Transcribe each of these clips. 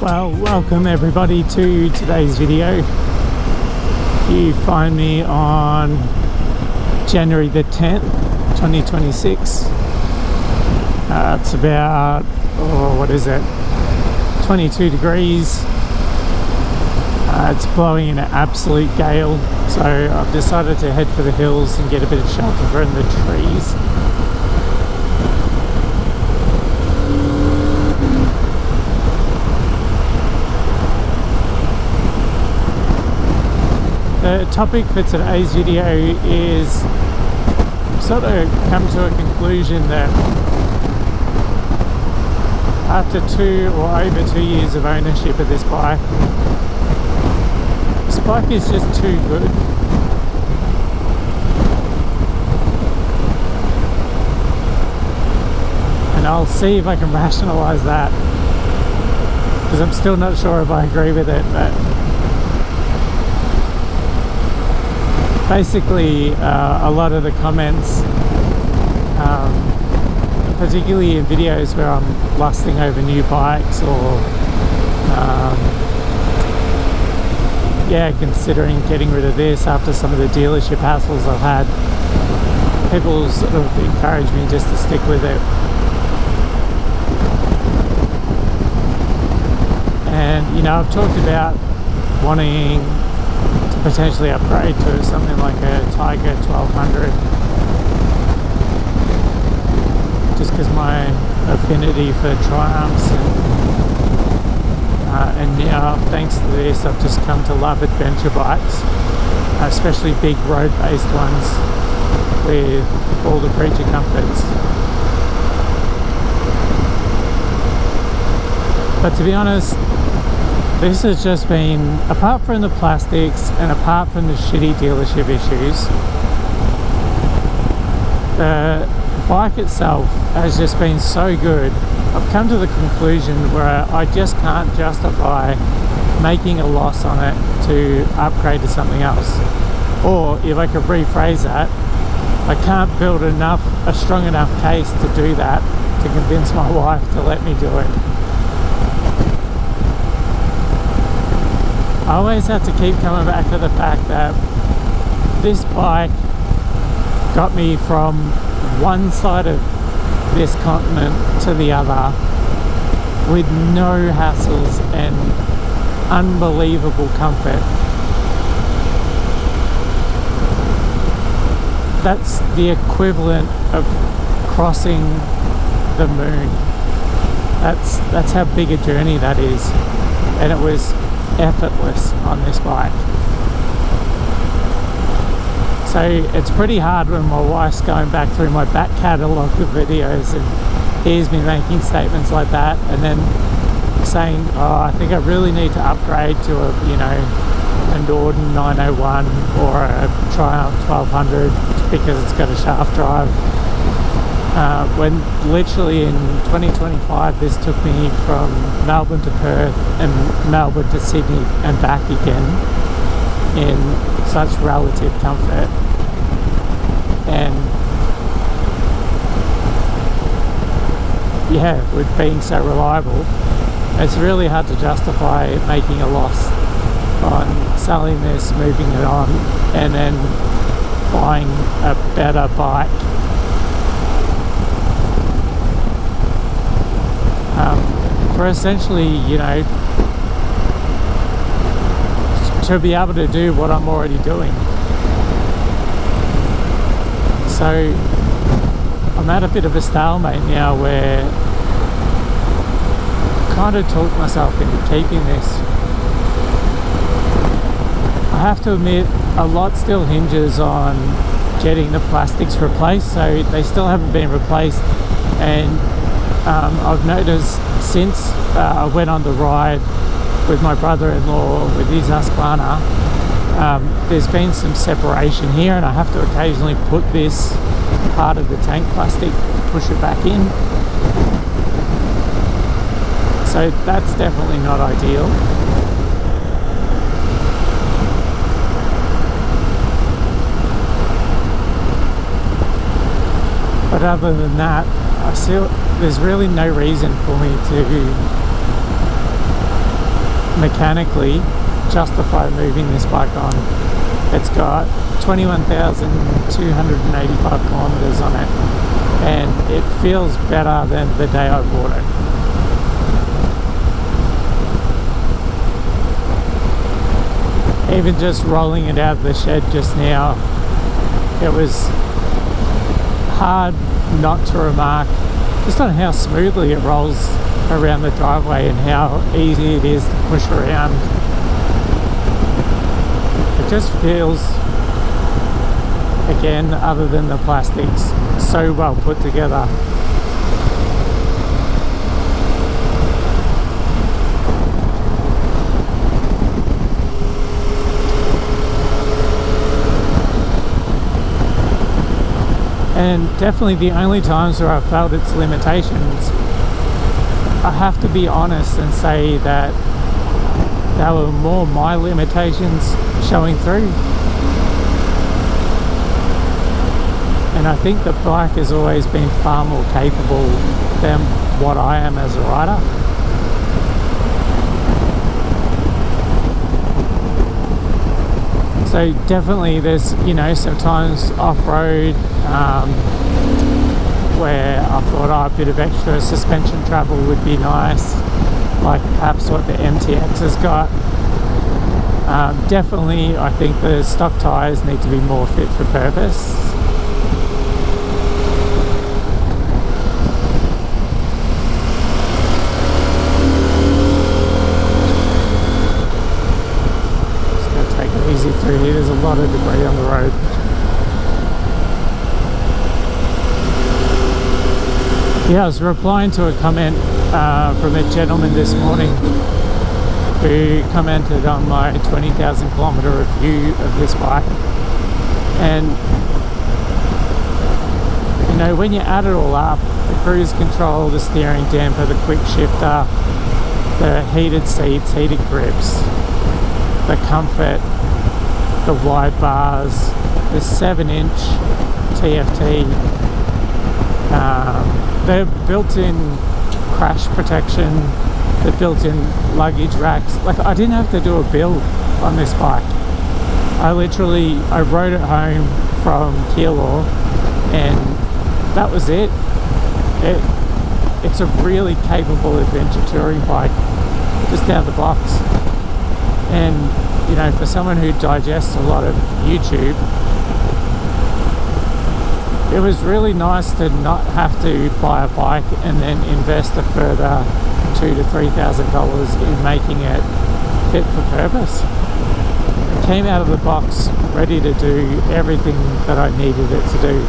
Well, welcome everybody to today's video. You find me on January the 10th, 2026. It's about, what is it, 22 degrees. It's blowing in an absolute gale, so I've decided to head for the hills and get a bit of shelter from the trees. The topic for today's video is sort of come to a conclusion that after over 2 years of ownership of this bike is just too good. And I'll see if I can rationalize that, because I'm still not sure if I agree with it, but basically a lot of the comments, particularly in videos where I'm lusting over new bikes or considering getting rid of this after some of the dealership hassles I've had, people sort of encourage me just to stick with it. And you know, I've talked about wanting to potentially upgrade to something like a Tiger 1200, just because my affinity for Triumphs and now thanks to this I've just come to love adventure bikes, especially big road-based ones with all the creature comforts. But to be honest, this has just been, apart from the plastics and apart from the shitty dealership issues, the bike itself has just been so good. I've come to the conclusion where I just can't justify making a loss on it to upgrade to something else. Or if I could rephrase that, I can't build a strong enough case to do that, to convince my wife to let me do it. I always have to keep coming back to the fact that this bike got me from one side of this continent to the other with no hassles and unbelievable comfort. That's the equivalent of crossing the moon. That's how big a journey that is, and it was effortless on this bike. So it's pretty hard when my wife's going back through my back catalogue of videos and hears me making statements like that, and then saying, oh, I think I really need to upgrade to a, you know, a Norden 901 or a Triumph 1200 because it's got a shaft drive. When literally in 2025 this took me from Melbourne to Perth and Melbourne to Sydney and back again in such relative comfort. And yeah, with being so reliable, it's really hard to justify making a loss on selling this, moving it on, and then buying a better bike. For essentially, you know, to be able to do what I'm already doing. So I'm at a bit of a stalemate now where I've kind of talked myself into keeping this. I have to admit, a lot still hinges on getting the plastics replaced, so they still haven't been replaced. And I've noticed since I went on the ride with my brother-in-law with his Husqvarna, there's been some separation here, and I have to occasionally put this part of the tank plastic, push it back in. So that's definitely not ideal. But other than that, there's really no reason for me to mechanically justify moving this bike on. It's got 21,285 kilometers on it, and it feels better than the day I bought it. Even just rolling it out of the shed just now, it was hard not to remark just on how smoothly it rolls around the driveway and how easy it is to push around. It just feels, again, other than the plastics, so well put together. And definitely the only times where I've felt its limitations, I have to be honest and say that they were more my limitations showing through. And I think the bike has always been far more capable than what I am as a rider. So definitely there's, you know, sometimes off-road where I thought, oh, a bit of extra suspension travel would be nice, like perhaps what the MTX has got. Definitely I think the stock tyres need to be more fit for purpose. Through here, there's a lot of debris on the road. Yeah, I was replying to a comment from a gentleman this morning who commented on my 20,000 kilometre review of this bike, and you know, when you add it all up, the cruise control, the steering damper, the quick shifter, the heated seats, heated grips, the comfort, the wide bars, the 7-inch TFT, the built-in crash protection, the built-in luggage racks. Like, I didn't have to do a build on this bike. I rode it home from Keilor, and that was it. It's a really capable adventure touring bike, just out of the box. And you know, for someone who digests a lot of YouTube, it was really nice to not have to buy a bike and then invest a further $2,000 to $3,000 in making it fit for purpose. It came out of the box ready to do everything that I needed it to do.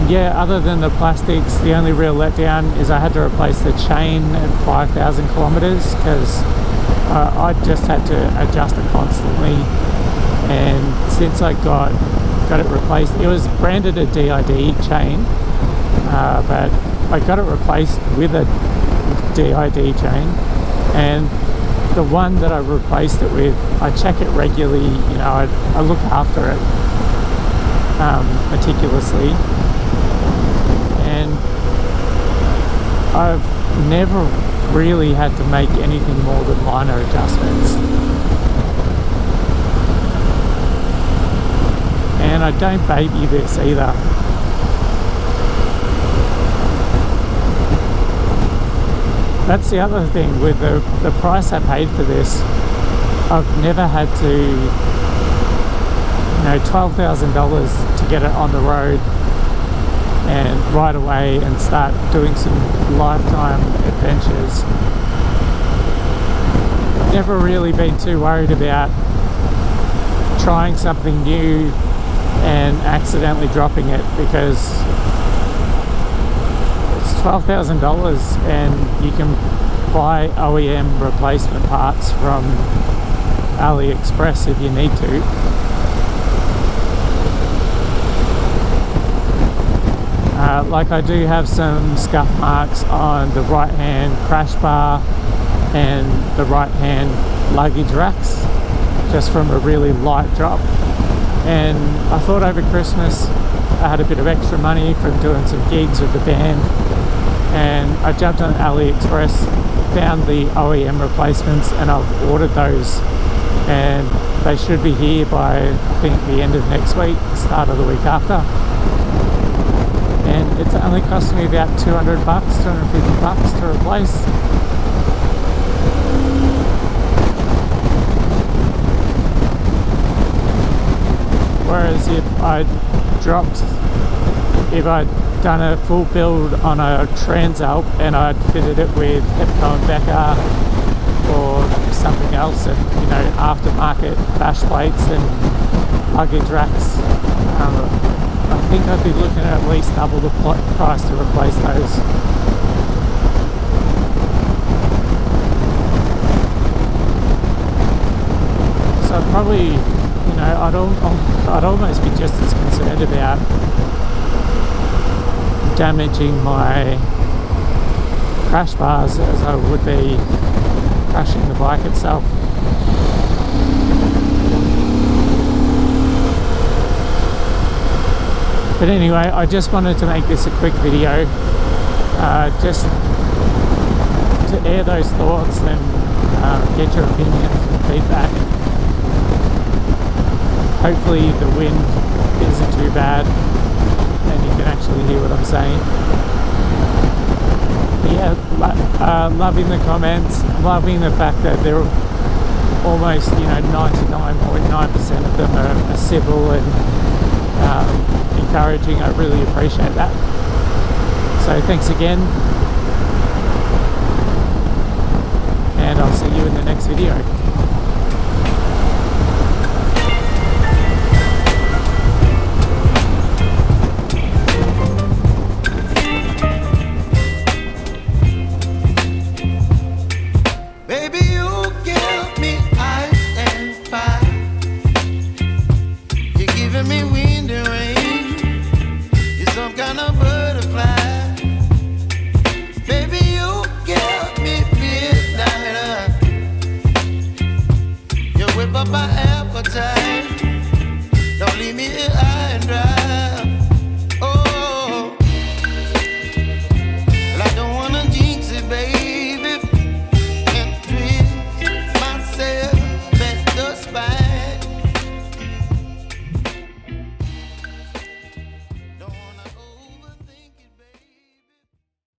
Yeah, other than the plastics, the only real letdown is I had to replace the chain at 5,000 kilometers because I just had to adjust it constantly. And since I got it replaced, it was branded a DID chain, but I got it replaced with a DID chain. And the one that I replaced it with, I check it regularly. You know, I look after it meticulously. And I've never really had to make anything more than minor adjustments. And I don't baby this either. That's the other thing with the price I paid for this. I've never had to, you know, $12,000 to get it on the road and right away and start doing some lifetime adventures. Never really been too worried about trying something new and accidentally dropping it, because it's $12,000 and you can buy OEM replacement parts from AliExpress if you need to. Like, I do have some scuff marks on the right hand crash bar and the right hand luggage racks, just from a really light drop. And I thought over Christmas I had a bit of extra money from doing some gigs with the band, and I jumped on AliExpress, found the OEM replacements, and I've ordered those, and they should be here by I think the end of next week, start of the week after. And it's only cost me about $200, $250 to replace. Whereas if I'd done a full build on a Transalp and I'd fitted it with Hepco and Becker or something else, and you know, aftermarket bash plates and luggage racks, I think I'd be looking at least double the price to replace those. So probably, you know, I'd almost be just as concerned about damaging my crash bars as I would be crashing the bike itself. But anyway, I just wanted to make this a quick video, just to air those thoughts and get your opinions and feedback. Hopefully the wind isn't too bad and you can actually hear what I'm saying. But yeah, loving the comments, loving the fact that they're almost, you know, 99.9% of them are civil and encouraging. I really appreciate that. So thanks again.